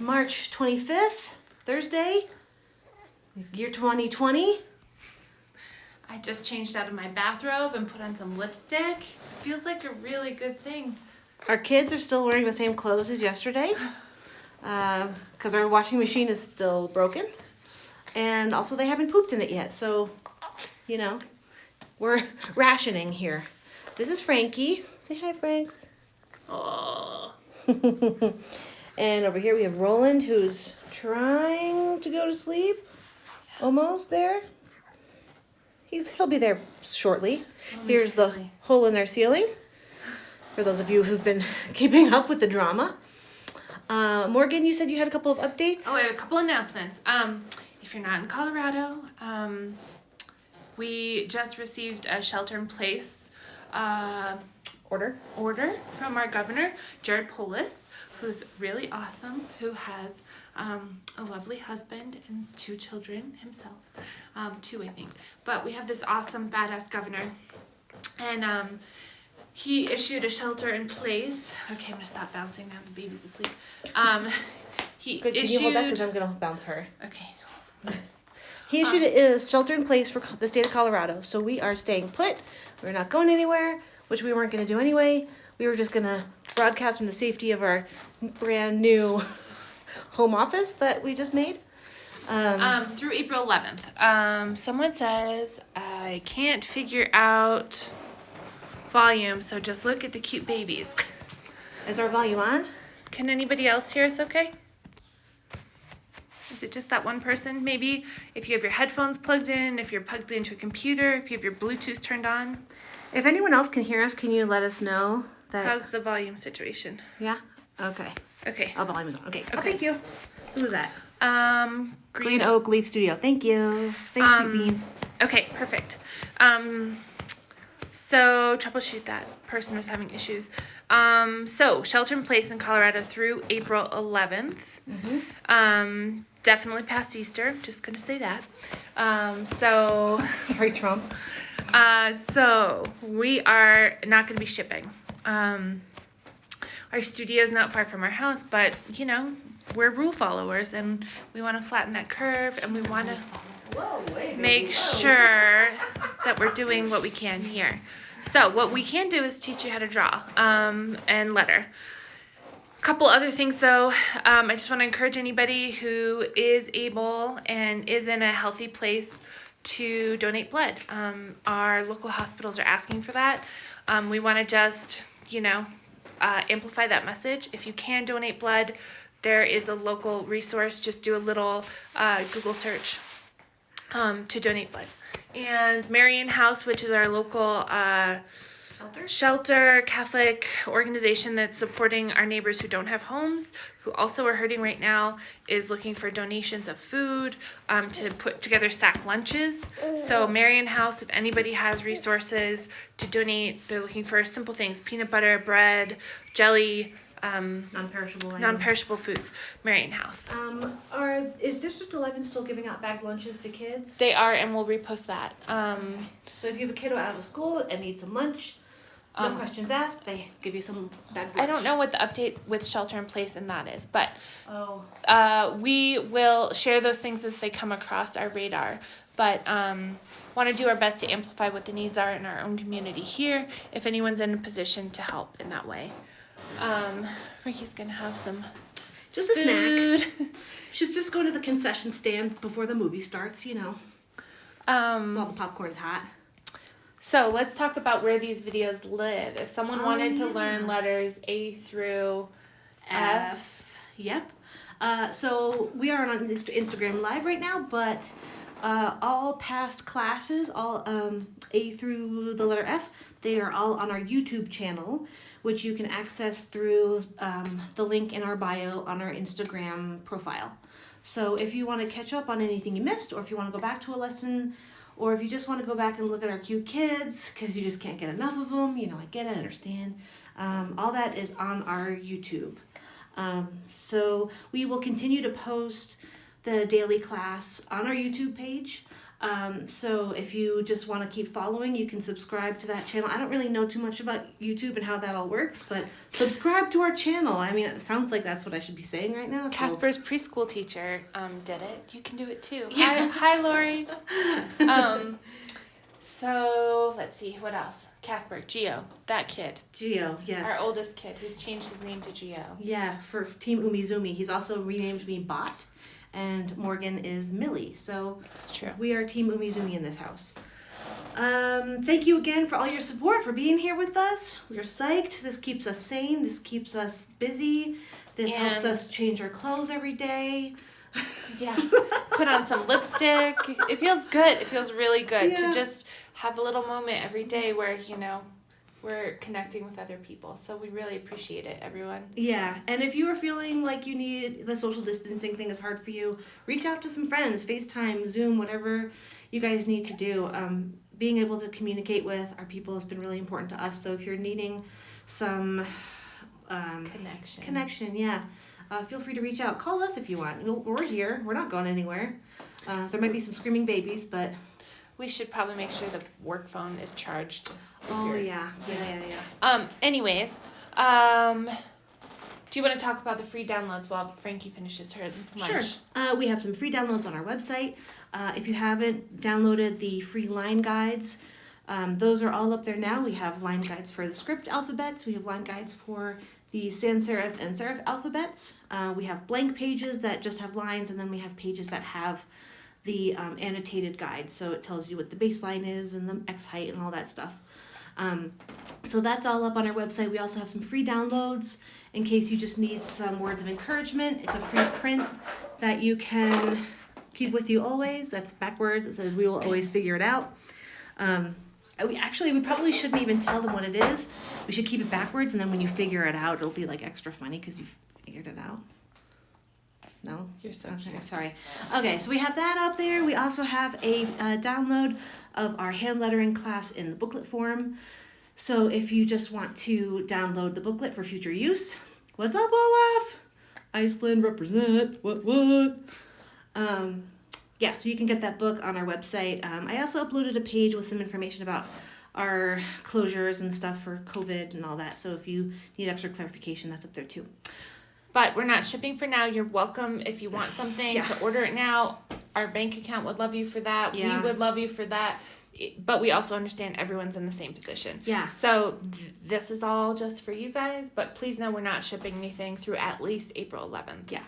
March 25th, Thursday, year 2020. I just changed out of my bathrobe and put on some lipstick. It feels like a really good thing. Our kids are still wearing the same clothes as yesterday because our washing machine is still broken. And also they haven't pooped in it yet, so, you know, we're rationing here. This is Frankie. Say hi, Franks. Oh. And over here we have Roland, who's trying to go to sleep. Almost there. He'll be there shortly. Here's the hole in our ceiling, for those of you who've been keeping up with the drama. Morgan, you said you had a couple of updates? Oh, I have a couple announcements. If you're not in Colorado, we just received a shelter-in-place order from our governor, Jared Polis, who's really awesome, who has a lovely husband and 2 children himself. 2, I think. But we have this awesome, badass governor. And he issued a shelter-in-place. Okay, I'm going to stop bouncing now. The baby's asleep. Good, can you hold that? Because I'm going to bounce her. Okay. He issued a shelter-in-place for the state of Colorado. So we are staying put. We're not going anywhere, which we weren't going to do anyway. We were just going to broadcast from the safety of our brand new home office that we just made. Through April 11th. Someone says, I can't figure out volume, so just look at the cute babies. Is our volume on? Can anybody else hear us okay? Is it just that one person? Maybe if you have your headphones plugged in, if you're plugged into a computer, if you have your Bluetooth turned on. If anyone else can hear us, can you let us know that? How's the volume situation? Yeah? Okay. Okay. Oh, volume is on. Okay. Oh, thank you. Who was that? Green Oak Leaf Studio. Thank you. Thanks, sweet beans. Okay, perfect. So troubleshoot that person was having issues. So shelter in place in Colorado through April 11th. Mm-hmm. Definitely past Easter. Just gonna say that. So sorry, Trump. So we are not gonna be shipping. Our studio is not far from our house, but you know, we're rule followers and we want to flatten that curve and we want to make sure that we're doing what we can here. So what we can do is teach you how to draw and letter. Couple other things though, I just want to encourage anybody who is able and is in a healthy place to donate blood. Our local hospitals are asking for that. We want to just, you know, amplify that message. If you can donate blood, there is a local resource. Just do a little Google search to donate blood. And Marian House, which is our local shelter Catholic organization that's supporting our neighbors who don't have homes, who also are hurting right now, is looking for donations of food to put together sack lunches. So Marian House, if anybody has resources to donate, they're looking for simple things: peanut butter, bread, jelly, non-perishable foods. Marian House. Is District 11 still giving out bagged lunches to kids? They are, and we'll repost that. So if you have a kiddo out of school and needs some lunch, no questions asked, they give you some bagged lunch. I don't know what the update with shelter in place and that is, but we will share those things as they come across our radar. But want to do our best to amplify what the needs are in our own community here, if anyone's in a position to help in that way. Ricky's gonna have some just a food. snack. She's just going to the concession stand before the movie starts, you know. While the popcorn's hot. So let's talk about where these videos live. If someone wanted to learn letters A through F. Yep. So we are on Instagram Live right now, but all past classes, all A through the letter F, they are all on our YouTube channel, which you can access through the link in our bio on our Instagram profile. So if you want to catch up on anything you missed, or if you want to go back to a lesson, or if you just want to go back and look at our cute kids because you just can't get enough of them, you know, I get it, I understand. All that is on our YouTube. So we will continue to post the daily class on our YouTube page. So if you just want to keep following, you can subscribe to that channel. I don't really know too much about YouTube and how that all works, but subscribe to our channel. I mean, it sounds like that's what I should be saying right now. So. Casper's preschool teacher did it. You can do it too. Hi, Lori. So let's see, what else? Casper, Geo, that kid. Geo, yes. Our oldest kid, who's changed his name to Geo. Yeah, for Team Umizoomi. He's also renamed me Bot, and Morgan is Millie. So that's true. We are Team Umizoomi in this house. Thank you again for all your support, for being here with us. We're psyched. This keeps us sane. This keeps us busy. This helps us change our clothes every day. Yeah, put on some lipstick. It feels good. It feels really good to just have a little moment every day where, we're connecting with other people. So we really appreciate it, everyone. Yeah, and if you are feeling like you need the social distancing thing is hard for you, reach out to some friends, FaceTime, Zoom, whatever you guys need to do. Being able to communicate with our people has been really important to us. So if you're needing some connection, yeah. Feel free to reach out. Call us if you want. We're here. We're not going anywhere. There might be some screaming babies, but... We should probably make sure the work phone is charged. Oh, yeah. Anyways, do you want to talk about the free downloads while Frankie finishes her lunch? Sure. We have some free downloads on our website. If you haven't downloaded the free line guides, those are all up there now. We have line guides for the script alphabets. We have line guides for the sans serif and serif alphabets. We have blank pages that just have lines, and then we have pages that have the annotated guide. So it tells you what the baseline is and the X height and all that stuff. So that's all up on our website. We also have some free downloads in case you just need some words of encouragement. It's a free print that you can keep with you always. That's backwards. It says, "We will always figure it out." We probably shouldn't even tell them what it is. We should keep it backwards, and then when you figure it out, it'll be like extra funny because you figured it out. No? You're so okay, cute. Sorry. Okay, so we have that up there. We also have a download of our hand lettering class in the booklet form. So if you just want to download the booklet for future use, what's up, Olaf? Iceland represent. What? Yeah, so you can get that book on our website. I also uploaded a page with some information about our closures and stuff for COVID and all that. So if you need extra clarification, that's up there too. But we're not shipping for now. You're welcome if you want something to order it now. Our bank account would love you for that. Yeah. We would love you for that. But we also understand everyone's in the same position. Yeah. So this is all just for you guys. But please know we're not shipping anything through at least April 11th. Yeah.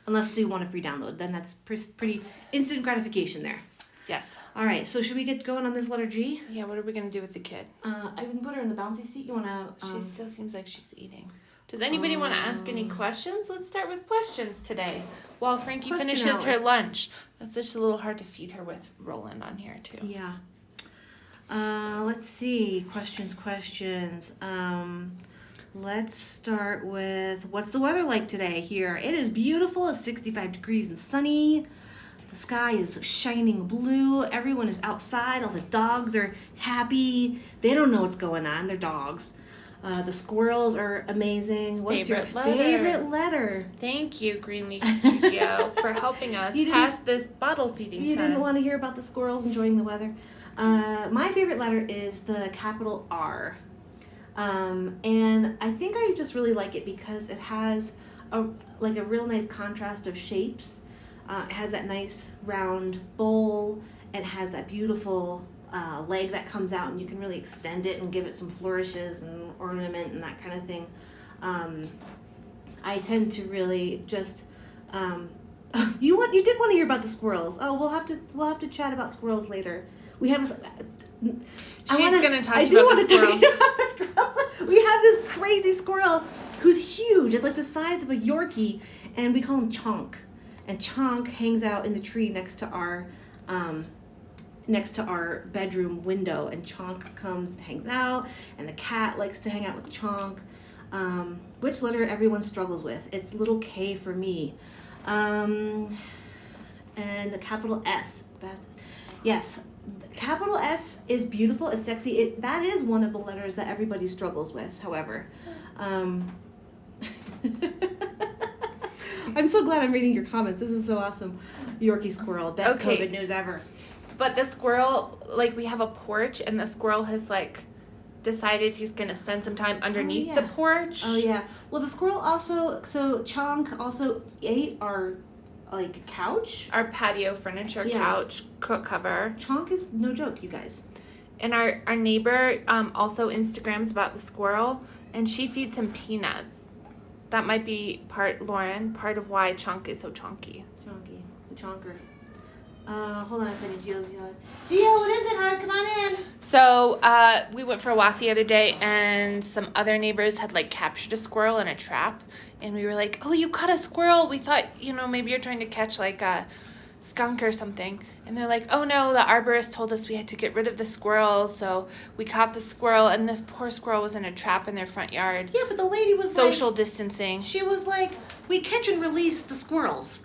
Unless they want a free download. Then that's pretty instant gratification there. Yes. All right. So should we get going on this letter G? Yeah. What are we going to do with the kid? I can put her in the bouncy seat. You want to... She still seems like she's eating. Does anybody want to ask any questions? Let's start with questions today while Frankie finishes her lunch. That's just a little hard to feed her with Roland on here, too. Yeah. Let's see. Questions. Let's start with, what's the weather like today here? It is beautiful. It's 65 degrees and sunny. The sky is shining blue. Everyone is outside. All the dogs are happy. They don't know what's going on. They're dogs. The squirrels are amazing. What's your favorite letter? Thank you, Greenleaf Studio, for helping us pass this bottle feeding time. You didn't want to hear about the squirrels enjoying the weather? My favorite letter is the capital R. And I think I just really like it because it has a real nice contrast of shapes. It has that nice round bowl. It has that beautiful leg that comes out, and you can really extend it and give it some flourishes and ornament and that kind of thing. I tend to really just you did want to hear about the squirrels. Oh, we'll have to chat about squirrels later. We have She's gonna talk to you about the squirrels. We have this crazy squirrel who's huge. It's like the size of a Yorkie, and we call him Chonk. And Chonk hangs out in the tree next to our bedroom window, and Chonk comes and hangs out, and the cat likes to hang out with Chonk. Which letter everyone struggles with? It's little K for me. And the capital S. Yes, capital S is beautiful, it's sexy. That is one of the letters that everybody struggles with, however. I'm so glad I'm reading your comments. This is so awesome. Yorkie squirrel, best COVID news ever. But the squirrel, like, we have a porch, and the squirrel has, like, decided he's going to spend some time underneath the porch. Oh, yeah. Well, the squirrel also, so Chonk also ate our, like, couch. Our patio furniture, couch, cook cover. Chonk is no joke, you guys. And our neighbor also Instagrams about the squirrel, and she feeds him peanuts. That might be part of why Chonk is so chonky. Chonky. The chonker. Hold on a second, Gio's yelling. Gio, what is it, hon? Come on in. So, we went for a walk the other day, and some other neighbors had, like, captured a squirrel in a trap. And we were like, oh, you caught a squirrel. We thought, maybe you're trying to catch, like, a skunk or something. And they're like, oh, no, the arborist told us we had to get rid of the squirrels. So we caught the squirrel, and this poor squirrel was in a trap in their front yard. Yeah, but the lady was social distancing. She was like, we catch and release the squirrels.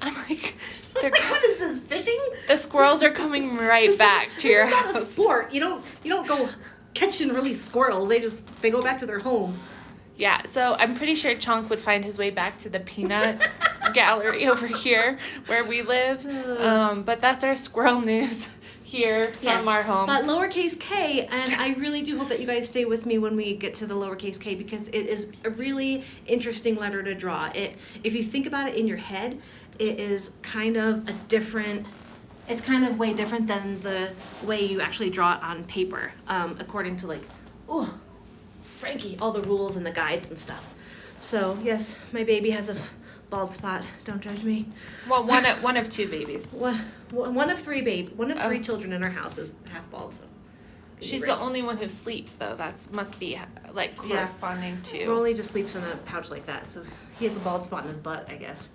I'm like, what is this, fishing? The squirrels are coming back to your house. This is not a sport. You don't go catch and release squirrels. They go back to their home. Yeah, so I'm pretty sure Chonk would find his way back to the peanut gallery over here where we live. But that's our squirrel news here from our home. But lowercase k, and I really do hope that you guys stay with me when we get to the lowercase k, because it is a really interesting letter to draw. If you think about it in your head, it is kind of it's kind of way different than the way you actually draw it on paper, according to Frankie, all the rules and the guides and stuff. So yes, my baby has a bald spot. Don't judge me. Well, one of two babies. One of three children in our house is half bald. So she's the only one who sleeps, though. That must be like corresponding to. Rolly just sleeps in a pouch like that, so he has a bald spot in his butt, I guess.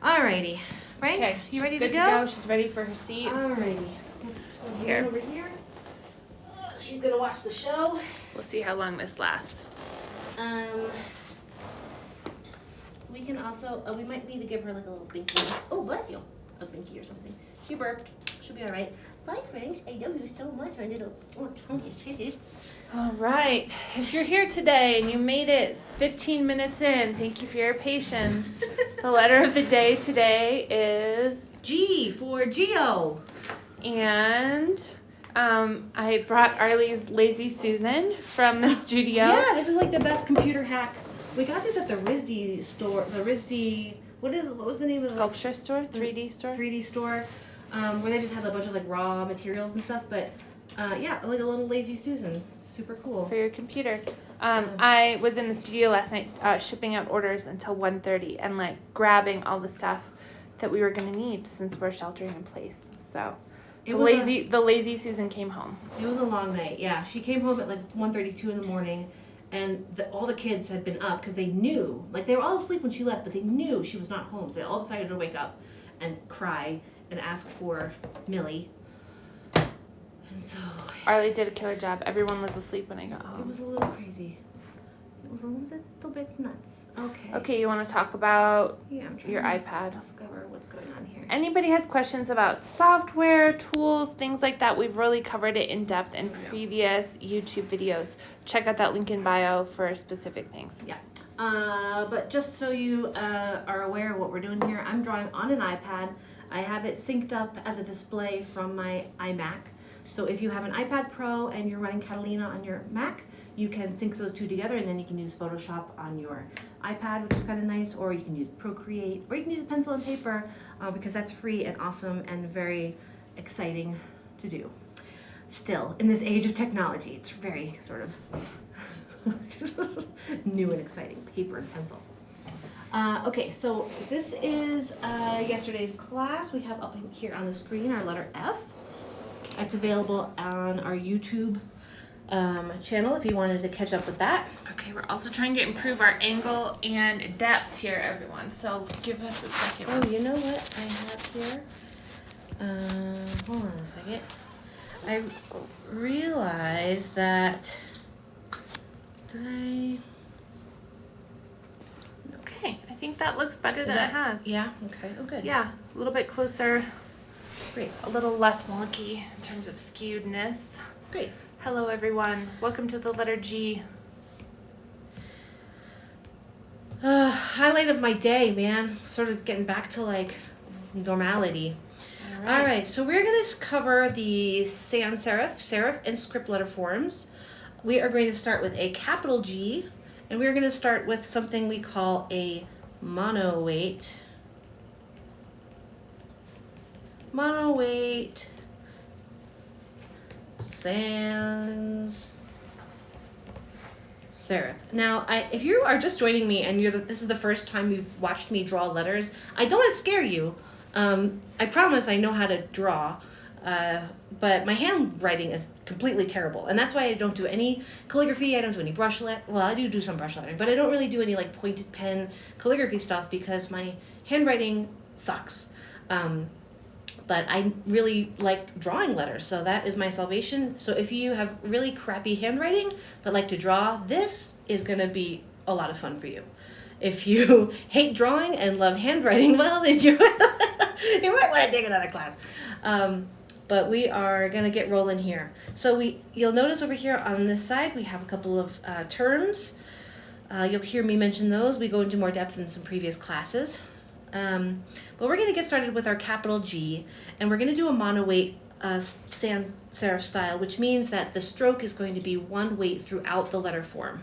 Alrighty, Franks, you ready to go? She's ready for her seat. Alrighty. Let's here over here. She's gonna watch the show. We'll see how long this lasts. We can also, we might need to give her like a little binky. Oh, bless you. A binky or something. She burped. She'll be all right. Bye, Franks. I love you so much, my little chunky titties. All right. If you're here today and you made it 15 minutes in, thank you for your patience. The letter of the day today is G for Geo. And I brought Arlie's Lazy Susan from the studio. Yeah, this is like the best computer hack. We got this at the RISD store. The RISD, what was the name of the sculpture store? 3D store? 3D store, where they just had a bunch of like raw materials and stuff. But yeah, like a little Lazy Susan. It's super cool. For your computer. I was in the studio last night shipping out orders until 1:30 and like grabbing all the stuff that we were going to need since we're sheltering in place. So the lazy Susan came home. It was a long night. Yeah, she came home at like 1:32 in the morning. And all the kids had been up because they knew, like they were all asleep when she left, but they knew she was not home. So they all decided to wake up and cry and ask for Millie. And so Arlie did a killer job. Everyone was asleep when I got home. It was a little crazy. It was a little bit nuts. Okay. Okay, you want to talk about I'm trying your to iPad? Discover what's going on here. Anybody has questions about software, tools, things like that? We've really covered it in depth in previous YouTube videos. Check out that link in bio for specific things. Yeah. But just so you are aware of what we're doing here, I'm drawing on an iPad. I have it synced up as a display from my iMac. So if you have an iPad Pro and you're running Catalina on your Mac, you can sync those two together, and then you can use Photoshop on your iPad, which is kind of nice, or you can use Procreate, or you can use pencil and paper, because that's free and awesome and very exciting to do. Still, in this age of technology, it's very sort of new and exciting, paper and pencil. Okay, so this is yesterday's class. We have up here on the screen our letter F. It's available on our YouTube channel if you wanted to catch up with that. Okay, we're also trying to improve our angle and depth here, everyone. So give us a second. Oh, you know what I have here? Hold on a second. I realized that. Okay, I think that looks better than it has. Yeah. Okay. Oh, good. Yeah, a little bit closer. Great. A little less wonky in terms of skewedness. Great. Hello, everyone. Welcome to the letter G. Highlight of my day, man. Sort of getting back to like normality. All All right, so we're going to cover the sans serif, serif, and script letter forms. We are going to start with a capital G, and we're going to start with something we call a monoweight. Monoweight sans serif. Now, if you are just joining me and this is the first time you've watched me draw letters, I don't want to scare you. I promise I know how to draw, but my handwriting is completely terrible, and that's why I don't do any calligraphy. I don't do any brush well, I do some brush lettering, but I don't really do any like pointed pen calligraphy stuff because my handwriting sucks. But I really like drawing letters, so that is my salvation. So if you have really crappy handwriting but like to draw, this is going to be a lot of fun for you. If you hate drawing and love handwriting, well, then you might want to take another class. But we are going to get rolling here. So you'll notice over here on this side we have a couple of terms. You'll hear me mention those. We go into more depth in some previous classes. But we're going to get started with our capital G, and we're going to do a monoweight sans serif style, which means that the stroke is going to be one weight throughout the letter form.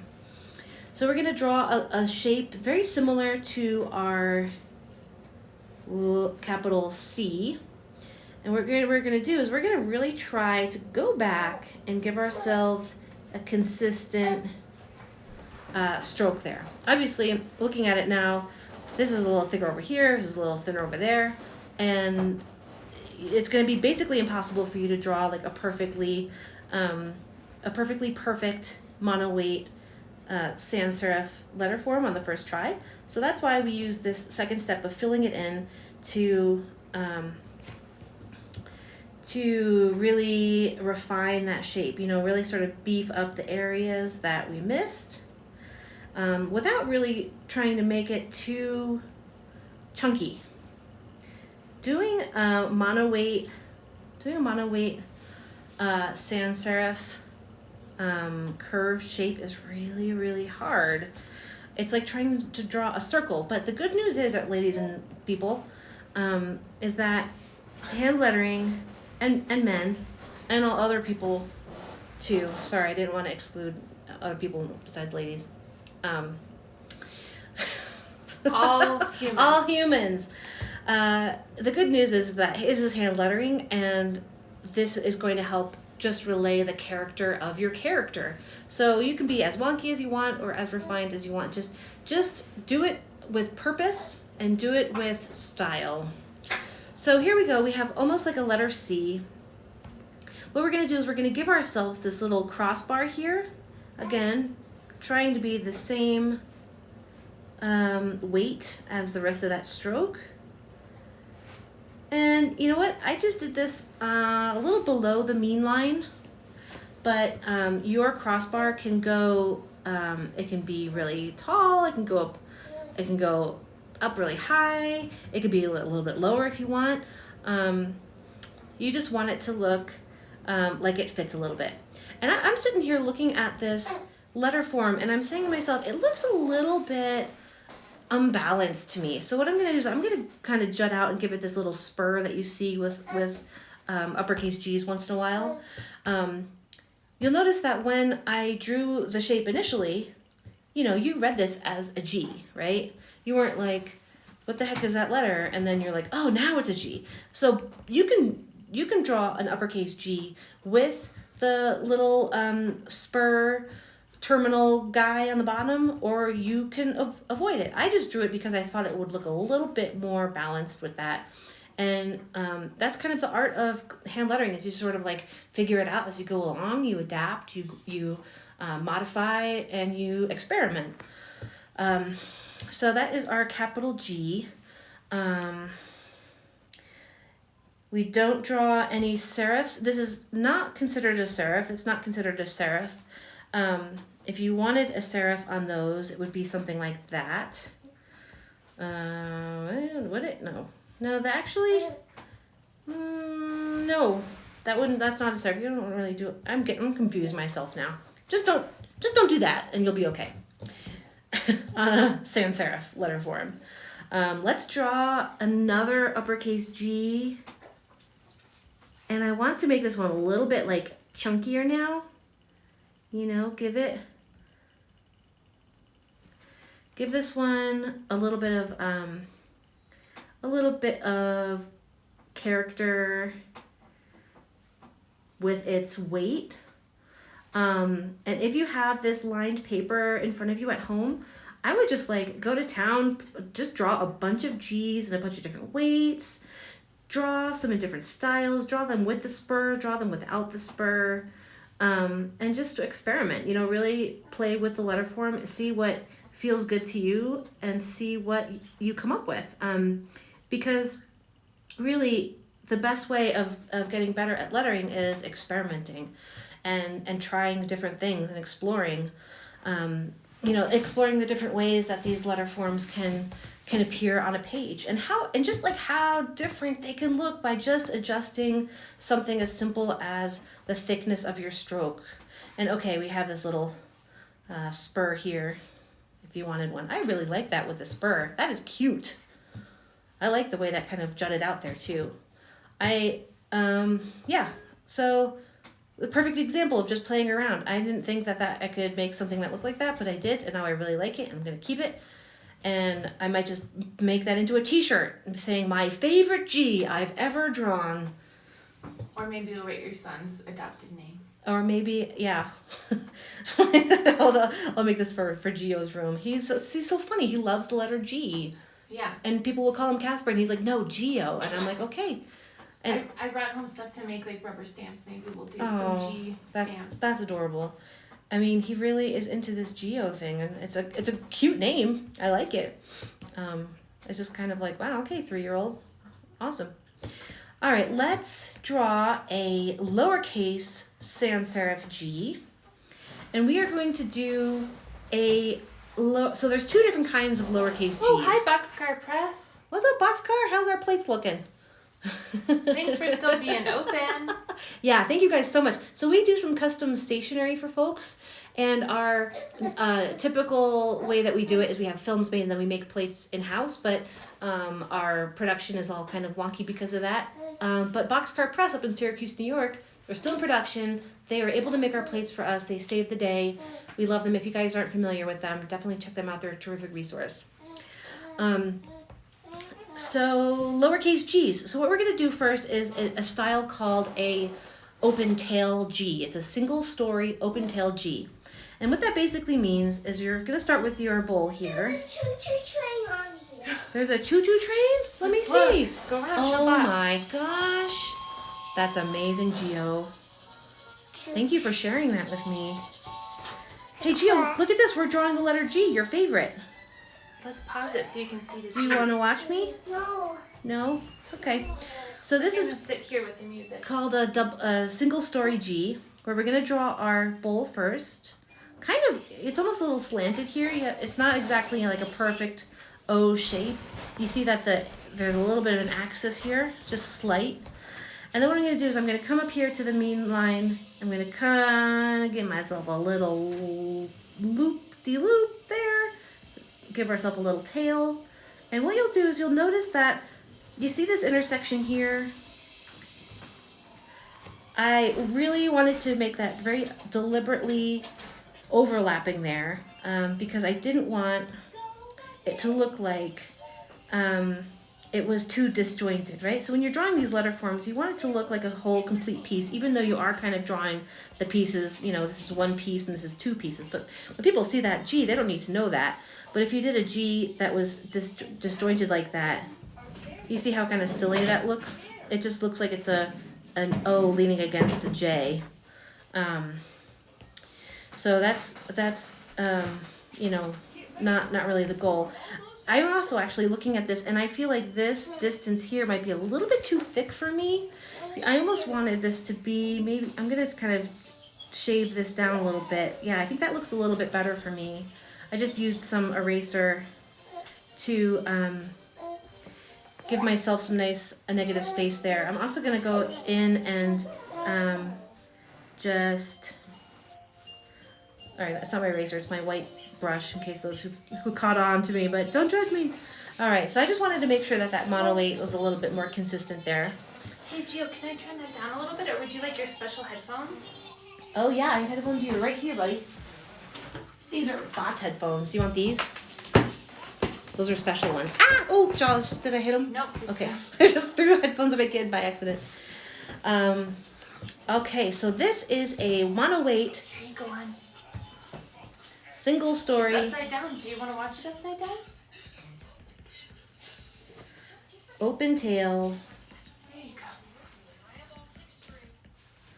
So we're going to draw a shape very similar to our capital C. And what we're going to do is we're going to really try to go back and give ourselves a consistent stroke there. Obviously, looking at it now, this is a little thicker over here, this is a little thinner over there, and it's going to be basically impossible for you to draw like a perfectly perfect monoweight sans serif letter form on the first try. So that's why we use this second step of filling it in to really refine that shape, really sort of beef up the areas that we missed. Without really trying to make it too chunky. Doing a monoweight sans serif curve shape is really, really hard. It's like trying to draw a circle. But the good news is, ladies and people, is that hand lettering and men and all other people too. Sorry, I didn't want to exclude other people besides ladies. All humans. All humans. The good news is that this is hand lettering, and this is going to help just relay the character of your character. So you can be as wonky as you want or as refined as you want. Just do it with purpose and do it with style. So here we go. We have almost like a letter C. What we're going to do is we're going to give ourselves this little crossbar here. Again, trying to be the same weight as the rest of that stroke. And you know what? I just did this a little below the mean line, but your crossbar can go, it can be really tall, it can go up really high, it could be a little bit lower if you want. You just want it to look like it fits a little bit. And I'm sitting here looking at this letter form, and I'm saying to myself, it looks a little bit unbalanced to me. So what I'm going to do is I'm going to kind of jut out and give it this little spur that you see with uppercase G's once in a while. You'll notice that when I drew the shape initially, you read this as a G, right? You weren't like, what the heck is that letter? And then you're like, oh, now it's a G. So you can draw an uppercase G with the little spur terminal guy on the bottom, or you can avoid it. I just drew it because I thought it would look a little bit more balanced with that. And that's kind of the art of hand lettering, is you sort of like figure it out as you go along, you adapt, you modify, and you experiment. So that is our capital G. We don't draw any serifs. This is not considered a serif. It's not considered a serif. If you wanted a serif on those, it would be something like that. Would it? No. No, no. That's not a serif. You don't really do it. I'm confused myself now. Just don't do that, and you'll be okay. On a sans serif letter form. Let's draw another uppercase G. And I want to make this one a little bit like chunkier now. You know, give this one a little bit of character with its weight. And if you have this lined paper in front of you at home, I would just like go to town, just draw a bunch of G's and a bunch of different weights, draw some in different styles, draw them with the spur, draw them without the spur, and just experiment, you know, really play with the letter form, see what feels good to you and see what you come up with. Because really the best way of getting better at lettering is experimenting and trying different things and exploring, exploring the different ways that these letter forms can appear on a page and just like how different they can look by just adjusting something as simple as the thickness of your stroke. And okay, we have this little spur here if you wanted one. I really like that with the spur. That is cute. I like the way that kind of jutted out there too. So the perfect example of just playing around. I didn't think that I could make something that looked like that, but I did, and now I really like it, and I'm going to keep it. And I might just make that into a t-shirt saying my favorite G I've ever drawn. Or maybe you'll write your son's adopted name. Or maybe, yeah. I'll make this for Gio's room. He's so funny. He loves the letter G. Yeah. And people will call him Casper, and he's like, no, Gio. And I'm like, okay. And I brought home stuff to make like rubber stamps. Maybe we'll do some G stamps. That's adorable. I mean, he really is into this Gio thing, and it's a cute name. I like it. It's just kind of like, wow, okay, 3-year-old. Awesome. All right, let's draw a lowercase sans serif G. And we are going to do so there's 2 different kinds of lowercase G's. Oh, hi, Boxcar Press. What's up, Boxcar? How's our plates looking? Thanks for still being open. Yeah, thank you guys so much. So we do some custom stationery for folks, and our typical way that we do it is we have films made and then we make plates in-house, but our production is all kind of wonky because of that. But Boxcar Press up in Syracuse, New York, they're still in production. They are able to make our plates for us. They save the day. We love them. If you guys aren't familiar with them, definitely check them out. They're a terrific resource. So lowercase G's. So what we're going to do first is a style called a open tail G. It's a single story open tail G. And what that basically means is you're going to start with your bowl here. There's a choo-choo train on here. There's a choo-choo train? Let me see. Look, go around, oh Shabbat. My gosh. That's amazing, Gio. Thank you for sharing that with me. Hey, Gio, look at this. We're drawing the letter G, your favorite. Let's pause it so you can see the Do you want to watch me? No. No? Okay. So this I'm is gonna sit here with the music. called a single story G, where we're going to draw our bowl first. Kind of, it's almost a little slanted here. Yeah, it's not exactly like a perfect O shape. You see that there's a little bit of an axis here, just slight. And then what I'm going to do is I'm going to come up here to the mean line. I'm going to kind of give myself a little loop-de-loop there. Give ourselves a little tail. And what you'll do is you'll notice that you see this intersection here. I really wanted to make that very deliberately overlapping there because I didn't want it to look like it was too disjointed, right? So when you're drawing these letter forms, you want it to look like a whole complete piece, even though you are kind of drawing the pieces, you know, this is one piece and this is 2 pieces. But when people see that G, they don't need to know that. But if you did a G that was disjointed like that, you see how kind of silly that looks? It just looks like it's an O leaning against a J. So that's you know, not really the goal. I'm also actually looking at this, and I feel like this distance here might be a little bit too thick for me. I almost wanted this to be, maybe, I'm going to kind of shave this down a little bit. Yeah, I think that looks a little bit better for me. I just used some eraser to give myself some nice negative space there. I'm also going to go in and just, all right, that's not my eraser, it's my white brush, in case those who caught on to me, but don't judge me. All right, so I just wanted to make sure that that mono 8 was a little bit more consistent there. Hey, Gio, can I turn that down a little bit, or would you like your special headphones? Oh yeah, I have headphones here, right here, buddy. These are Bot's headphones. Do you want these? Those are special ones. Ah! Oh, Jaws, did I hit him? Nope. Okay. I just threw headphones at my kid by accident. Okay, so this is a 108 Here you go on. single story. It's upside down. Do you want to watch it upside down? Open tail, There you go.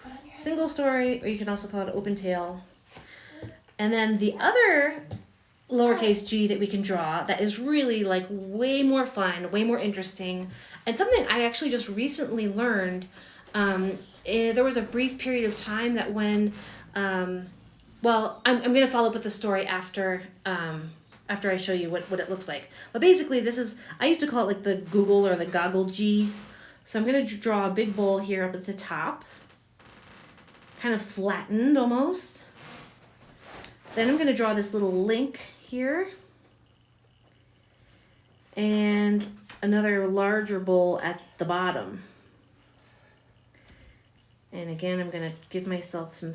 Put on your single story, or you can also call it open tail. And then the other lowercase g that we can draw that is really like way more fun, way more interesting, and something I actually just recently learned. There was a brief period of time that when, well, I'm going to follow up with the story after I show you what it looks like. But basically this is, I used to call it like the Google or the goggle G. So I'm going to draw a big bowl here up at the top, kind of flattened almost. Then I'm going to draw this little link here and another larger bowl at the bottom. And again, I'm going to give myself some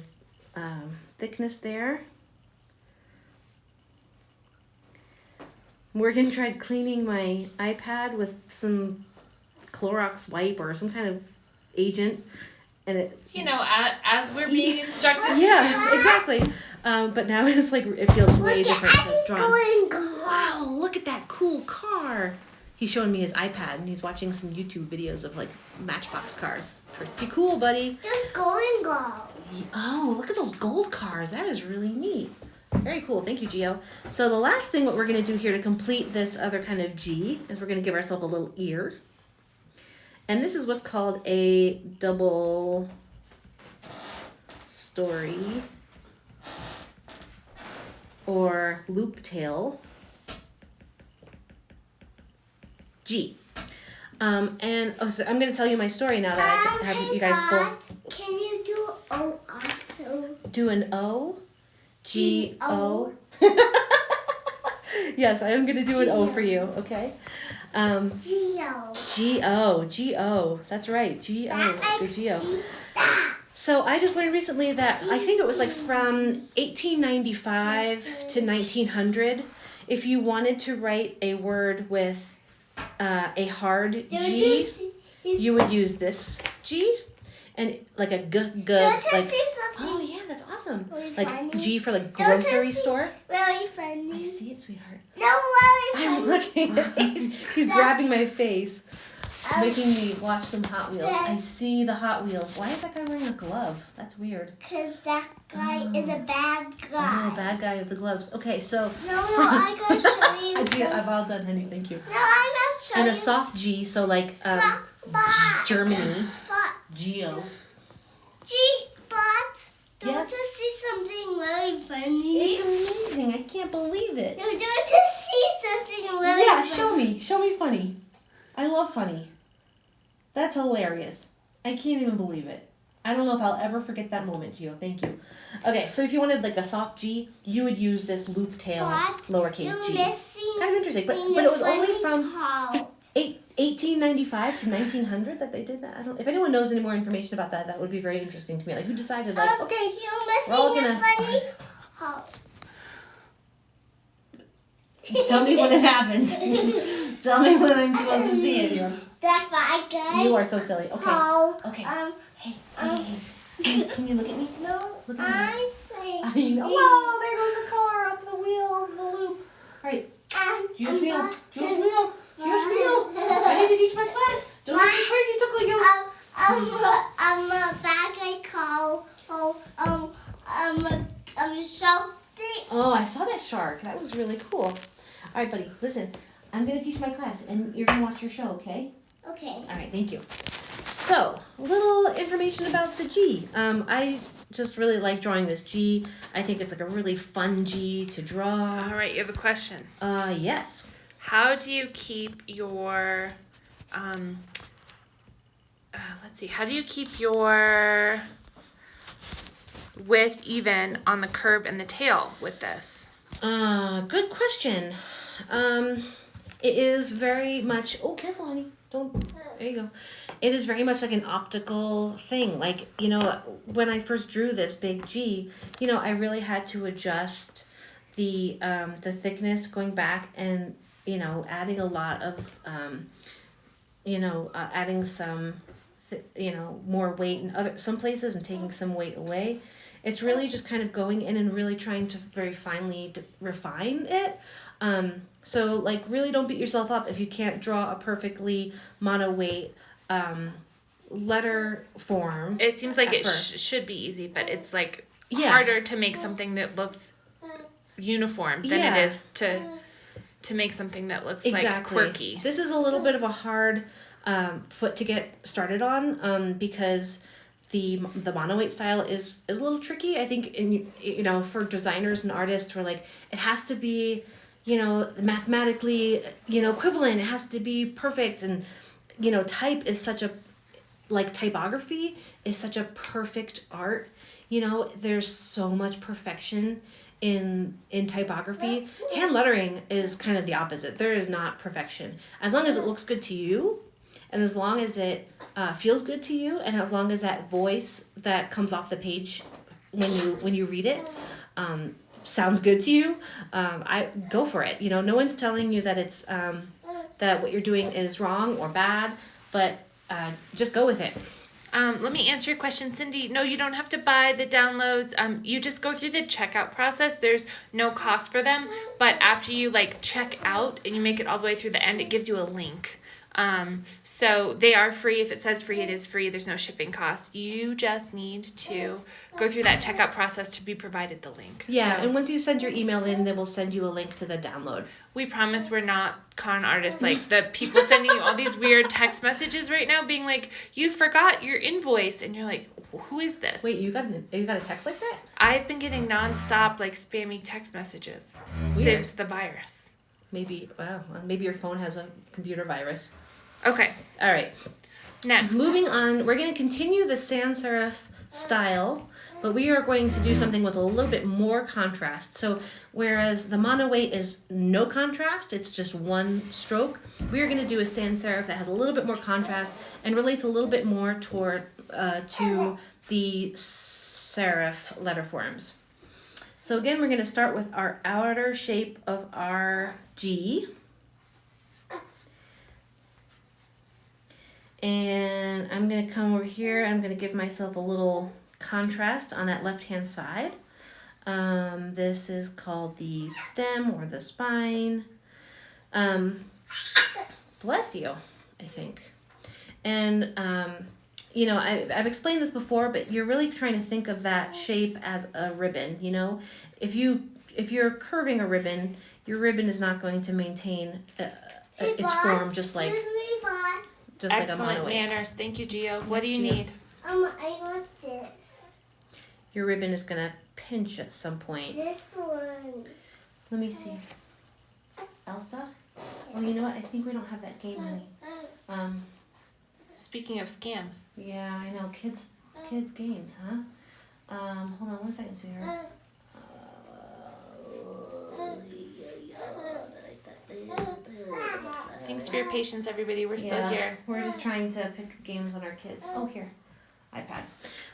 thickness there. Morgan tried cleaning my iPad with some Clorox wipe or some kind of agent, and it... You know, as we're being instructed to Yeah, exactly. But now it's like, it feels way different to draw. Wow, look at that cool car. He's showing me his iPad and he's watching some YouTube videos of like Matchbox cars. Pretty cool, buddy. There's golden girls. Oh, look at those gold cars. That is really neat. Very cool. Thank you, Gio. So the last thing what we're going to do here to complete this other kind of G is we're going to give ourselves a little ear. And this is what's called a double story or loop tail G. And so I'm going to tell you my story now that I have you guys both. Can you do O also? Do an O? G-O? Yes, I am going to do an O for you, okay? Geo. G-O, G-O. That's right, G-O. Good G-O. So I just learned recently that I think it was like from 1895 to 1900, if you wanted to write a word with a hard G, you would use this G, and like a g, like, oh yeah, that's awesome. Really Like funny. G for the grocery store. Really funny. I see it, sweetheart. No, really I'm funny. watching it. He's grabbing my face, making me watch some Hot Wheels. I see the Hot Wheels. Why is that guy wearing a glove? That's weird. Because that guy is a bad guy. Oh, bad guy with the gloves. Okay, so. No, I gotta show you. I see it. I'm all done, honey. Thank you. No, I gotta show And you. a soft G, so like But- Germany. But, Geo. but, don't Yes. you see something really funny? It's amazing. I can't believe it. No, don't you see something really Yeah, funny? show me. Show me funny. I love funny. That's hilarious. I can't even believe it. I don't know if I'll ever forget that moment, Gio. Thank you. Okay, so if you wanted like a soft G, you would use this loop tail But lowercase you're G. missing Kind of interesting, but in it the was only funny from part. 1895 to 1900 that they did that. I don't. If anyone knows any more information about that, that would be very interesting to me. Like who decided? Like okay, You're missing we're all the gonna- funny part. tell me when it happens. Tell me when I'm supposed to see it here. That bad guy. You are so silly. Okay. How, Okay. Hey, can you look at me? No, Look at me. I say. I know. Whoa, there goes the car up the wheel of the loop. All right. Dios mío. Dios mío. Dios mío. I need to teach my class. Don't let me crazy tickle you. A bad guy called something. Oh, I saw that shark. That was really cool. All right, buddy. Listen, I'm going to teach my class, and you're going to watch your show, okay? Okay. All right, thank you. So, a little information about the G. I just really like drawing this G. I think it's like a really fun G to draw. All right, you have a question. Yes. How do you keep your, let's see, how do you keep your width even on the curve and the tail with this? Good question. It is very much, oh, careful, honey. There you go. It is very much like an optical thing. Like, when I first drew this big G, I really had to adjust the thickness going back and, adding a lot of, adding some, more weight in some places and taking some weight away. It's really just kind of going in and really trying to very finely refine it. So like really don't beat yourself up if you can't draw a perfectly mono weight letter form. It seems like it should be easy, but it's like harder to make something that looks uniform than it is to make something that looks like quirky. This is a little bit of a hard foot to get started on because the mono weight style is a little tricky. I think for designers and artists, we're like, it has to be mathematically equivalent. It has to be perfect, and type is such a typography is such a perfect art. There's so much perfection in typography. Hand lettering is kind of the opposite. There is not perfection. As long as it looks good to you, and as long as it feels good to you, and as long as that voice that comes off the page when you read it sounds good to you, I go for it. No one's telling you that it's that what you're doing is wrong or bad, but just go with it. Let me answer your question, Cindy. No, you don't have to buy the downloads. You just go through the checkout process. There's no cost for them, but after you check out and you make it all the way through the end, it gives you a link. So they are free. If it says free, it is free. There's no shipping cost. You just need to go through that checkout process to be provided the link. Yeah, and once you send your email in, they will send you a link to the download. We promise we're not con artists. Like the people sending you all these weird text messages right now being like, you forgot your invoice. And you're like, who is this? Wait, you got a text like that? I've been getting nonstop spammy text messages since the virus. Maybe your phone has a computer virus. Okay. All right. Next. Moving on, we're going to continue the sans serif style, but we are going to do something with a little bit more contrast. So whereas the mono weight is no contrast, it's just one stroke, we are going to do a sans serif that has a little bit more contrast and relates a little bit more toward to the serif letter forms. So again, we're going to start with our outer shape of our G. And I'm going to come over here. I'm going to give myself a little contrast on that left-hand side. This is called the stem or the spine. Bless you, I think. And, I've explained this before, but you're really trying to think of that shape as a ribbon, If you're curving a ribbon, your ribbon is not going to maintain its form just like... Excellent manners. Thank you, Gio. What do you need? I want this. Your ribbon is going to pinch at some point. This one. Let me see. Elsa? Oh, you know what? I think we don't have that game, honey. Speaking of scams. Yeah, I know. Kids games, huh? Hold on 1 second, sweetheart. Thanks for your patience, everybody. We're still here. We're just trying to pick games on our kids. Oh, here. iPad.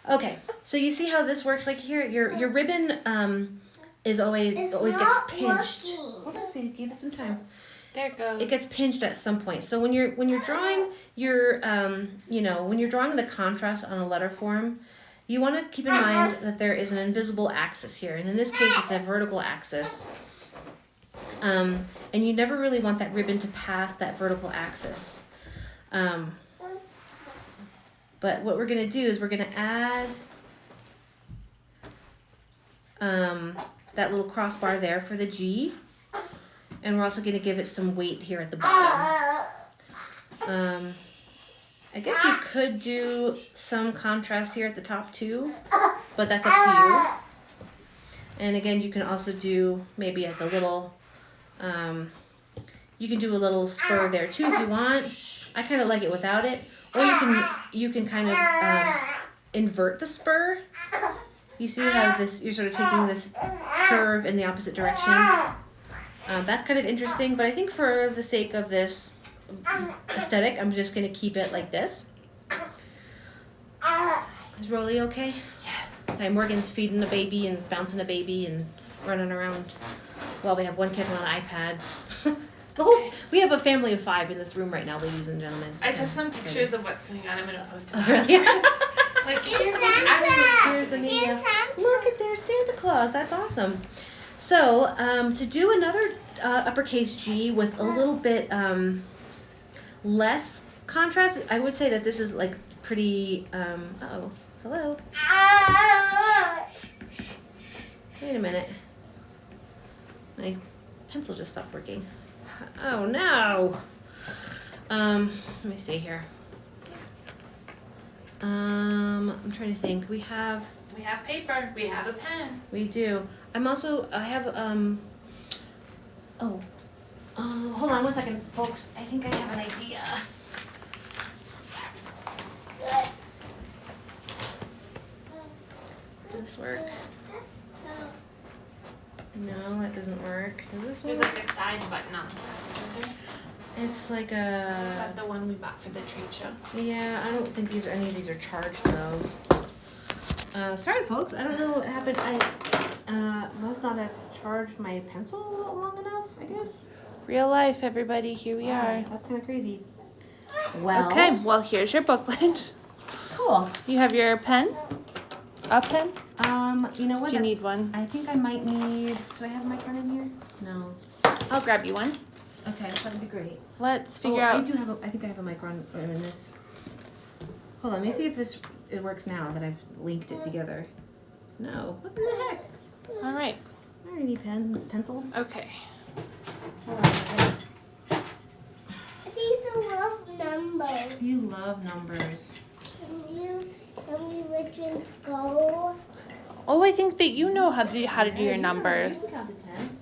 Okay, so you see how this works? Like here, your ribbon is always gets pinched. Hold on, sweetie. Give it some time. There it goes. It gets pinched at some point. So when you're drawing when you're drawing the contrast on a letter form, you want to keep in mind that there is an invisible axis here, and in this case, it's a vertical axis. And you never really want that ribbon to pass that vertical axis. But what we're going to do is we're going to add that little crossbar there for the G. And we're also going to give it some weight here at the bottom. I guess you could do some contrast here at the top too, but that's up to you. And again, you can also do maybe like a little... you can do a little spur there too if you want. I kind of like it without it. Or you can kind of invert the spur. You see how you're sort of taking this curve in the opposite direction. That's kind of interesting, but I think for the sake of this aesthetic, I'm just going to keep it like this. Is Rolly okay? Yeah. Okay, Morgan's feeding a baby and bouncing a baby and running around while we have one kid on an iPad. We have a family of 5 in this room right now, ladies and gentlemen. I took some pictures of what's going on. I'm going to post it. Really? Like, here's what's actually... Here's the media. Look at there's Santa Claus. That's awesome. So, to do another uppercase G with a little bit less contrast, I would say that this is like pretty, uh-oh, hello. Wait a minute. My pencil just stopped working. Oh no. Let me see here. I'm trying to think. We have paper. We have a pen. We do. I have, hold on one second, folks. I think I have an idea. Does this work? No, that doesn't work. Does this work? There's like a side button on the side, isn't there? It's like Is that the one we bought for the treat show? Yeah, I don't think any of these are charged though. Sorry folks, I don't know what happened. I must not have charged my pencil long enough, I guess. Real life, everybody. Here we are. That's kind of crazy. Well. Okay, well, here's your booklet. Cool. You have your pen? A pen? You know what? Do you need one? I think I might need. Do I have my pen in here? No. I'll grab you one. Okay, that'd be great. Let's figure out. I think I have a mic on in this. Hold on, let me see if it works now that I've linked it together. No. What the heck? All right. I already need pencil. Okay. Hold on a second. These are love numbers. You love numbers. Can you tell me which ones go? Oh, I think that you know how to do your numbers. I can count to 10.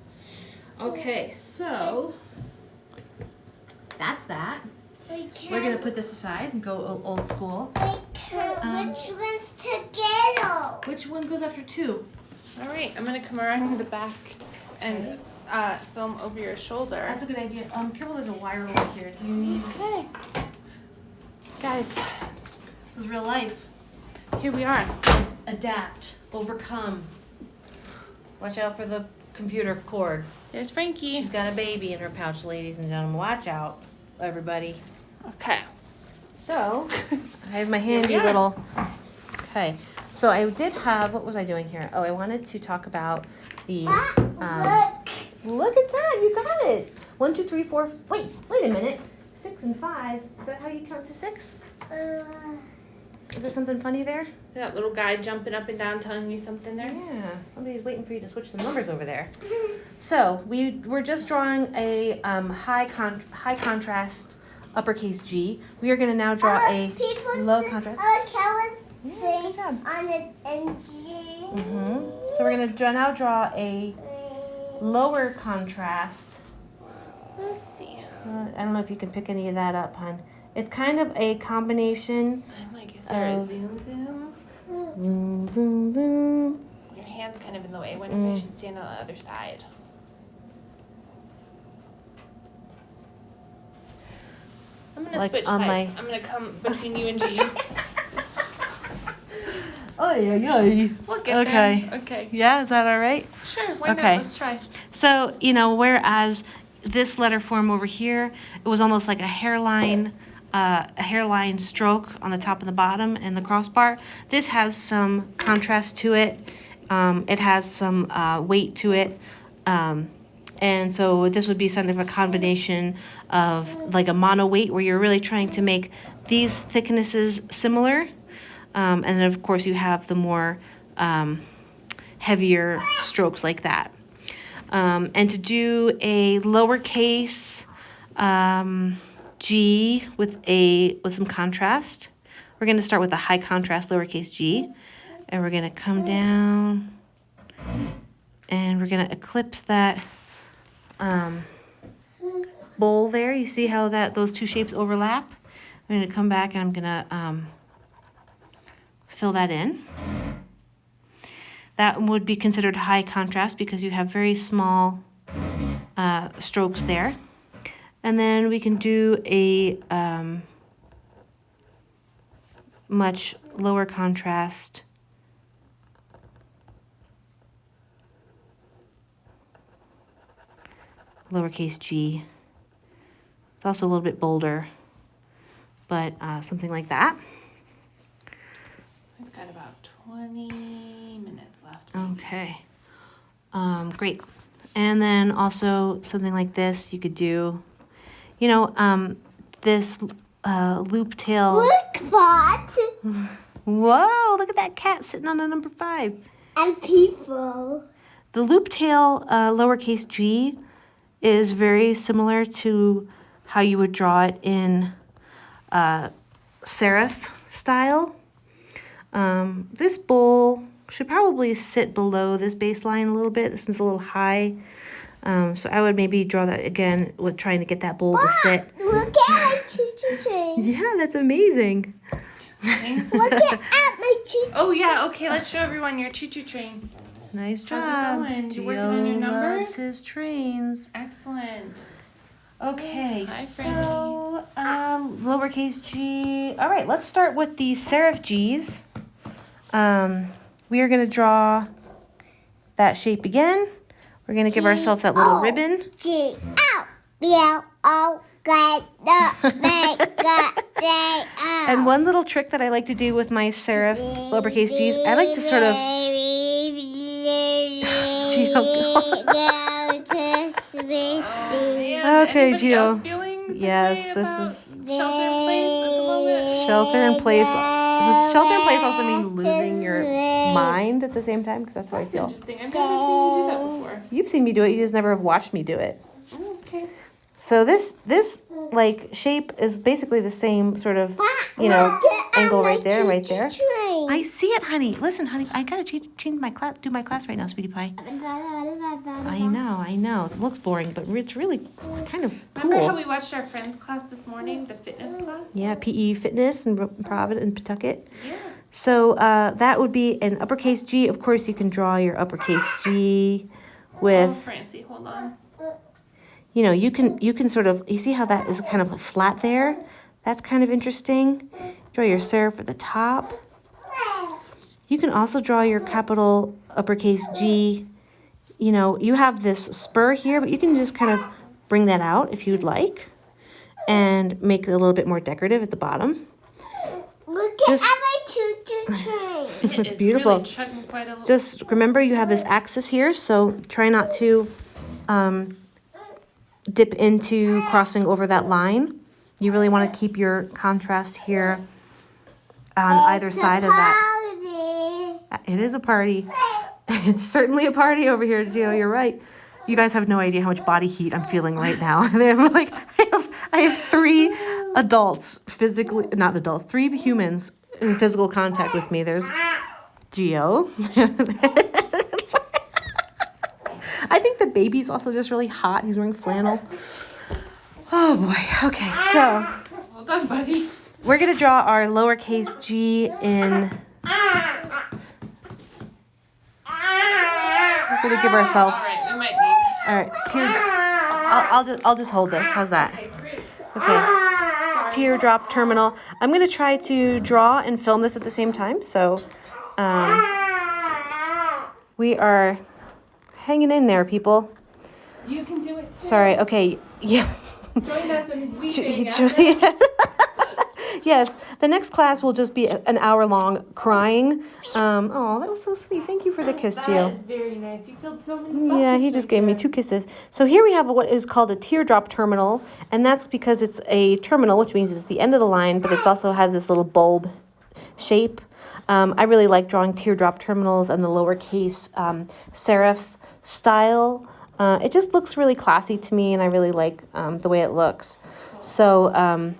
Okay, so that's that. We're gonna put this aside and go old school. Which ones together? Which one goes after 2? All right, I'm gonna come around the back and film over your shoulder. That's a good idea. Careful, there's a wire over here. Do you need? Okay. Guys, This is real life. here we are. Adapt, overcome. Watch out for the computer cord. There's Frankie. She's got a baby in her pouch, ladies and gentlemen. Watch out, everybody. Okay. So, I have my handy little. Okay. So I did have. What was I doing here? Oh, I wanted to talk about the. Look at that! You got it. 1, 2, 3, 4. Wait a minute. 6 and 5. Is that how you count to 6? Is there something funny there? That little guy jumping up and down telling you something there? Yeah, somebody's waiting for you to switch some numbers over there. So we're just drawing a high contrast uppercase G. We are going to now draw a low contrast. Yeah, good job. On it and G. So we're going to now draw a lower contrast. Let's see. I don't know if you can pick any of that up, hon. It's kind of a combination. I'm like, is there a zoom? Zoom, zoom, zoom. Your hand's kind of in the way. I wonder if I should stand on the other side. I'm gonna Like switch on sides. I'm gonna come between you and G. Oh, yeah. We'll get there. Okay. Yeah, is that all right? Sure, why Okay. not? Let's try. So, whereas this letter form over here, it was almost like a hairline stroke on the top and the bottom and the crossbar. This has some contrast to it. It has some weight to it. And so this would be sort of a combination of like a mono weight where you're really trying to make these thicknesses similar. And then of course you have the more heavier strokes like that. And to do a lowercase G with some contrast, we're going to start with a high contrast lowercase g, and we're going to come down, and we're going to eclipse that bowl there. You see how those two shapes overlap? I'm going to come back and I'm going to fill that in. That would be considered high contrast because you have very small strokes there. And then we can do a much lower contrast lowercase g. It's also a little bit bolder, but something like that. We've got about 20 minutes left. Okay. Great. And then also something like this you could do, you know, this loop tail. Look, Bot. Whoa, look at that cat sitting on a number 5. And people. The loop tail lowercase g is very similar to how you would draw it in serif style. This bowl should probably sit below this baseline a little bit. This is a little high. So I would maybe draw that again with trying to get that bowl to sit. Look at my choo-choo train. Yeah, that's amazing. Look at my choo-choo. Oh yeah, okay, let's show everyone your choo-choo train. Nice job. How's it going? You working on your Gio numbers? loves his trains. Excellent. Okay, Hi, so lowercase g. All right, let's start with the serif g's. We are going to draw that shape again. We're going to give ourselves that little ribbon. G, O, B, L, O, And one little trick that I like to do with my serif lowercase g's, I like to sort of... Man, Okay, anybody Gio. else feeling this Yes, way this about is- shelter in place at the moment? Shelter in place. Does shelter in place also mean losing your mind at the same time? Because that's how I That's feel. interesting. I've never seen you do that before. You've seen me do it. You just never have watched me do it. Oh, okay. So this like shape is basically the same sort of, you know, angle right there and right there. I see it, honey. Listen, honey, I gotta change my class, do my class right now, sweetie pie. I know. It looks boring, but it's really kind of Remember how cool. we watched our friend's class this morning, the fitness class? Yeah, PE Fitness in Providence and Pawtucket. Yeah. So that would be an uppercase G. Of course, you can draw your uppercase G Oh, with, Francie, hold on. you know, you can sort of, you see how that is kind of flat there? That's kind of interesting. Draw your serif at the top. You can also draw your capital uppercase G. You know, you have this spur here, but you can just kind of bring that out if you'd like and make it a little bit more decorative at the bottom. Look Just- at my choo-choo train. It's It is beautiful. Really chugging quite a Just remember you have this axis here, so try not to dip into crossing over that line. You really want to keep your contrast here on either side of that. It is a party. It's certainly a party over here, Gio. You're right. You guys have no idea how much body heat I'm feeling right now. I have 3 adults physically, not adults, 3 humans in physical contact with me. There's Gio. I think the baby's also just really hot. He's wearing flannel. Oh boy. Okay, so Hold on, buddy. we're gonna draw our lowercase g in. We're gonna give ourselves. All right, we might need. All right, I'll just hold this. How's that? Okay, great. Okay. Teardrop terminal. I'm gonna try to draw and film this at the same time. So, we are hanging in there, people. You can do it too. Sorry. Okay. Yeah. Join us in weeping. Yes, the next class will just be an hour long crying. Oh, that was so sweet. Thank you for the kiss, That Gio. is very nice. You filled so many Yeah, he buckets just right gave me there. 2 kisses. So here we have what is called a teardrop terminal, and that's because it's a terminal, which means it's the end of the line, but it also has this little bulb shape. I really like drawing teardrop terminals and the lowercase serif style. It just looks really classy to me, and I really like the way it looks. So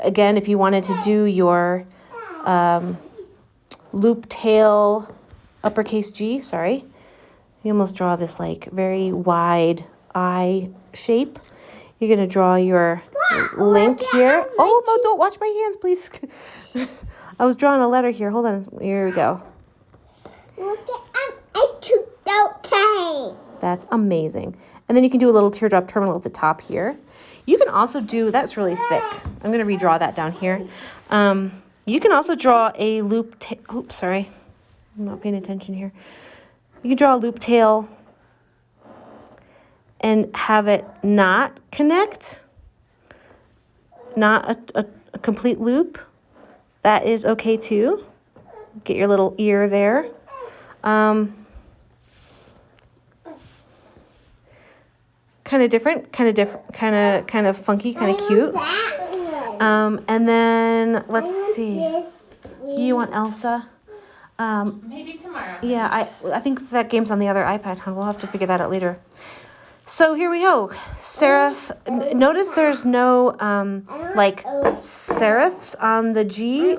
again, if you wanted to do your loop tail uppercase G, sorry, you almost draw this like very wide eye shape. You're going to draw your link here. Oh, no, don't watch my hands, please. I was drawing a letter here. Hold on. Here we go. Look at I took out train. That's amazing. And then you can do a little teardrop terminal at the top here. You can also do, that's really thick. I'm going to redraw that down here. You can also draw a loop, oops, sorry. I'm not paying attention here. You can draw a loop tail and have it not connect, not a complete loop. That is okay too. Get your little ear there. Kind of different, kind of funky, kind of cute. And then let's see. You want Elsa? Maybe tomorrow. Yeah, I think that game's on the other iPad, hon. We'll have to figure that out later. So here we go. Serif. Notice there's no like serifs on the G.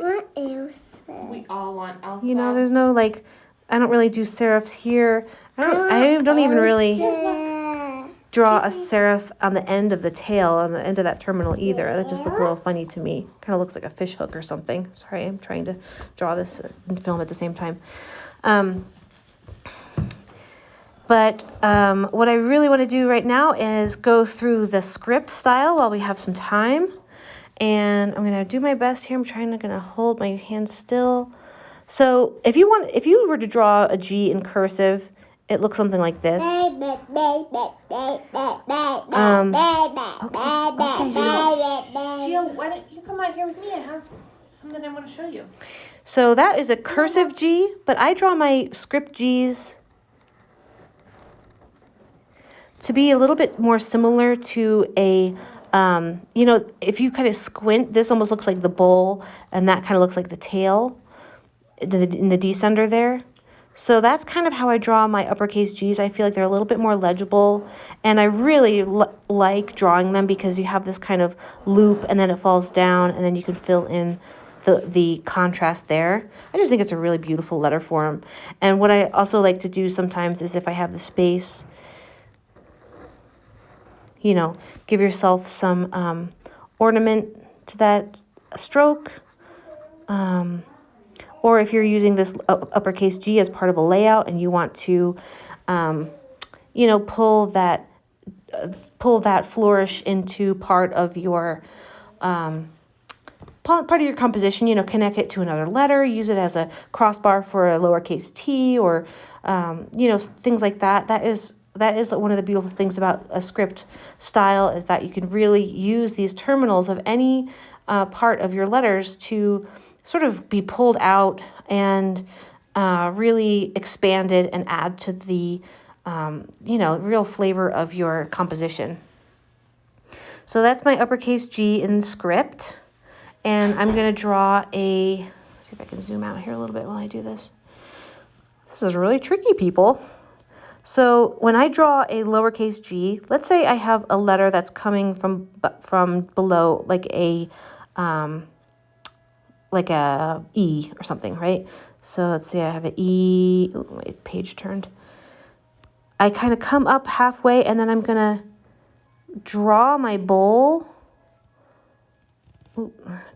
We all want Elsa. You know, there's no like. I don't really do serifs here. I don't even really draw a serif on the end of the tail, on the end of that terminal either. That just looks a little funny to me. Kind of looks like a fish hook or something. Sorry, I'm trying to draw this and film at the same time. But what I really want to do right now is go through the script style while we have some time. And I'm going to do my best here. I'm trying to hold my hand still. So if you were to draw a G in cursive, it looks something like this. Okay, Gio, why don't you come out here with me? I have something I want to show you. So that is a cursive G, but I draw my script Gs to be a little bit more similar to a, you know, if you kind of squint, this almost looks like the bowl, and that kind of looks like the tail in the descender there. So that's kind of how I draw my uppercase G's. I feel like they're a little bit more legible, and I really like drawing them because you have this kind of loop, and then it falls down, and then you can fill in the contrast there. I just think it's a really beautiful letter form. And what I also like to do sometimes is if I have the space, you know, give yourself some ornament to that stroke. Or if you're using this uppercase G as part of a layout and you want to, you know, pull that flourish into part of your composition, you know, connect it to another letter, use it as a crossbar for a lowercase t, or, you know, things like that. That is one of the beautiful things about a script style, is that you can really use these terminals of any part of your letters to sort of be pulled out and really expanded and add to the, you know, real flavor of your composition. So that's my uppercase G in script. And I'm going to draw see if I can zoom out here a little bit while I do this. This is really tricky, people. So when I draw a lowercase g, let's say I have a letter that's coming from below, like a E or something, right? So let's say I have an E. Oh, my page turned. I kind of come up halfway, and then I'm gonna draw my bowl.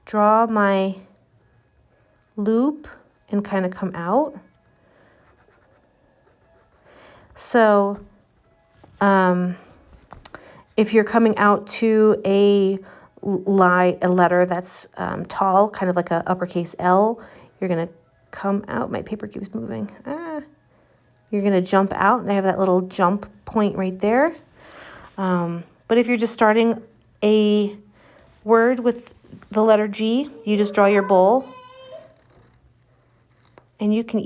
Draw my loop and kind of come out. So if you're coming out to a letter that's tall, kind of like a uppercase L, you're going to come out. My paper keeps moving. You're going to jump out, and I have that little jump point right there. But if you're just starting a word with the letter G, you just draw your bowl. And you don't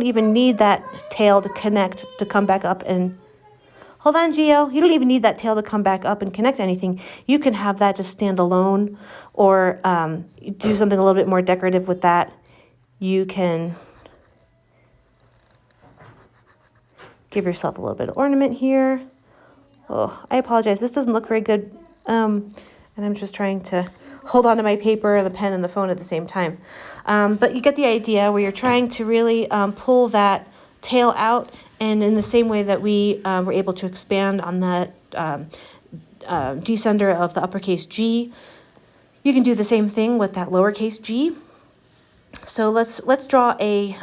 even need that tail to connect to come back up and, hold on, Gio. You don't even need that tail to come back up and connect anything. You can have that just stand alone, or do something a little bit more decorative with that. You can give yourself a little bit of ornament here. Oh, I apologize. This doesn't look very good. And I'm just trying to hold on to my paper and the pen and the phone at the same time. But you get the idea, where you're trying to really pull that tail out, and in the same way that we were able to expand on the descender of the uppercase G, you can do the same thing with that lowercase g. So let's draw a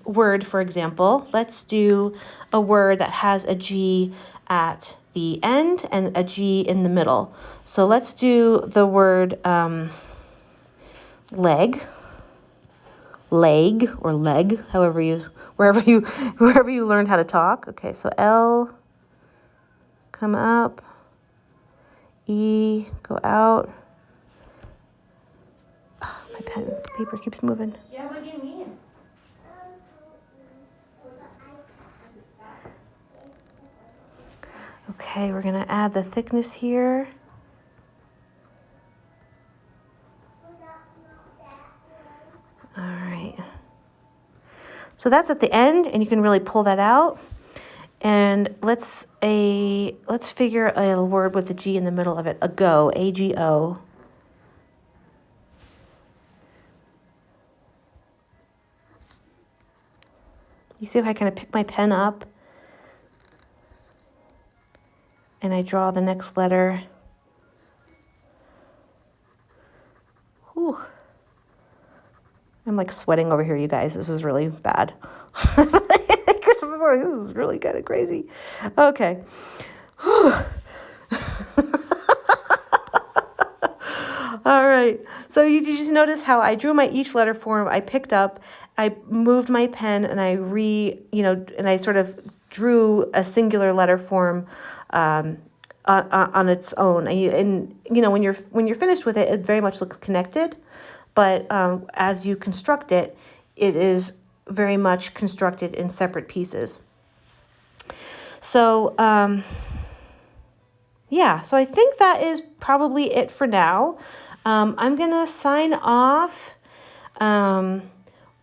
word, for example. Let's do a word that has a G at the end and a G in the middle. So let's do the word leg, or leg, wherever you learned how to talk. Okay, so L, come up, E, go out. Oh, my paper keeps moving. Yeah, what do you mean? Okay, we're gonna add the thickness here. All right. So that's at the end, and you can really pull that out. And let's figure a word with the G in the middle of it. Ago, A-G-O. You see how I kind of pick my pen up and I draw the next letter. Whew. I'm like sweating over here, you guys. This is really bad. This is really kind of crazy. Okay. All right. So you just notice how I drew my each letter form. I picked up, I moved my pen, and I sort of drew a singular letter form on its own. And when you're finished with it, it very much looks connected. But as you construct it, it is very much constructed in separate pieces. So, yeah, so I think that is probably it for now. I'm going to sign off.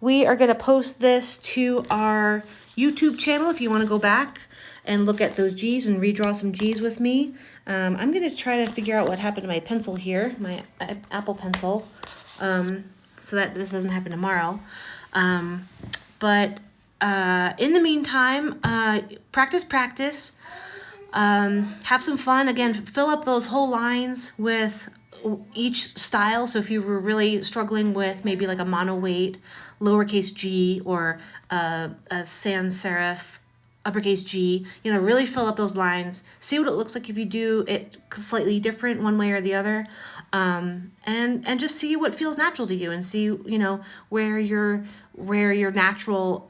We are going to post this to our YouTube channel if you want to go back and look at those G's and redraw some G's with me. I'm going to try to figure out what happened to my pencil here, my Apple Pencil, so that this doesn't happen tomorrow. But in the meantime, practice. Have some fun. Again, fill up those whole lines with each style. So if you were really struggling with maybe like a mono weight, lowercase g, or a sans serif, uppercase G, really fill up those lines. See what it looks like if you do it slightly different one way or the other. And just see what feels natural to you, and see, where your natural,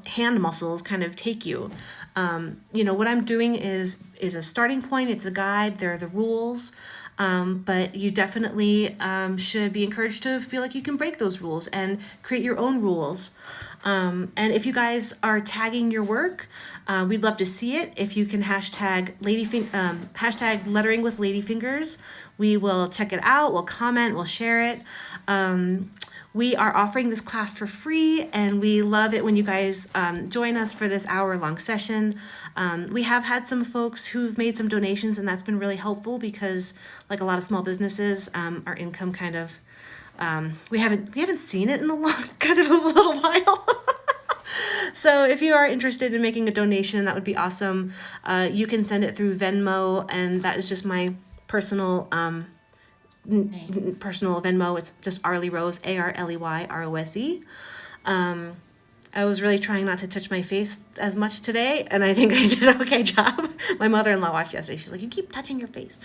hand muscles kind of take you. What I'm doing is a starting point. It's a guide. There are the rules. But you definitely should be encouraged to feel like you can break those rules and create your own rules. And if you guys are tagging your work, we'd love to see it. If you can hashtag lettering with Ladyfingers, we will check it out. We'll comment, we'll share it. We are offering this class for free, and we love it when you guys join us for this hour-long session. We have had some folks who've made some donations, and that's been really helpful because, like a lot of small businesses, our income kind of we haven't seen it in a little while. So if you are interested in making a donation, that would be awesome. You can send it through Venmo, and that is just my personal personal Venmo. It's just Arley Rose, ARLEYROSE. I was really trying not to touch my face as much today, and I think I did an okay job. My mother-in-law watched yesterday. She's like, you keep touching your face.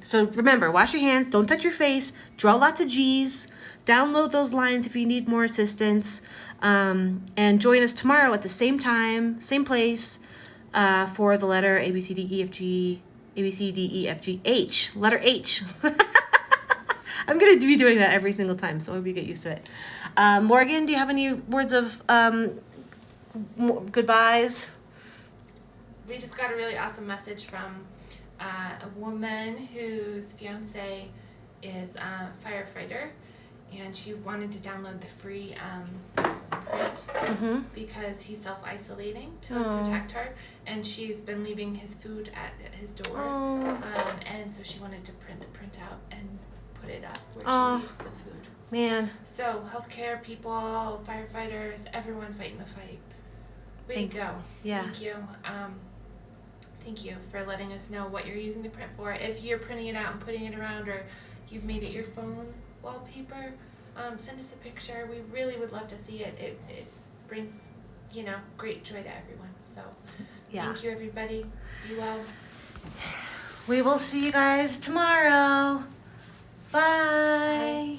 So remember, wash your hands, don't touch your face, draw lots of G's, download those lines if you need more assistance, and join us tomorrow at the same time, same place, for the letter A, B, C, D, E, F, G, H, letter H. I'm going to be doing that every single time, so I hope you get used to it. Morgan, do you have any words of goodbyes? We just got a really awesome message from a woman whose fiance is a firefighter, and she wanted to download the free print because he's self-isolating to protect her, and she's been leaving his food at his door, and so she wanted to print the printout and put it up where she leaves the food. Man. So healthcare people, firefighters, everyone fighting the fight. Way to go. Yeah. Thank you. Thank you for letting us know what you're using the print for. If you're printing it out and putting it around, or you've made it your phone wallpaper, send us a picture. We really would love to see it. It brings, great joy to everyone. So Yeah. Thank you, everybody. Be well. We will see you guys tomorrow. Bye. Bye.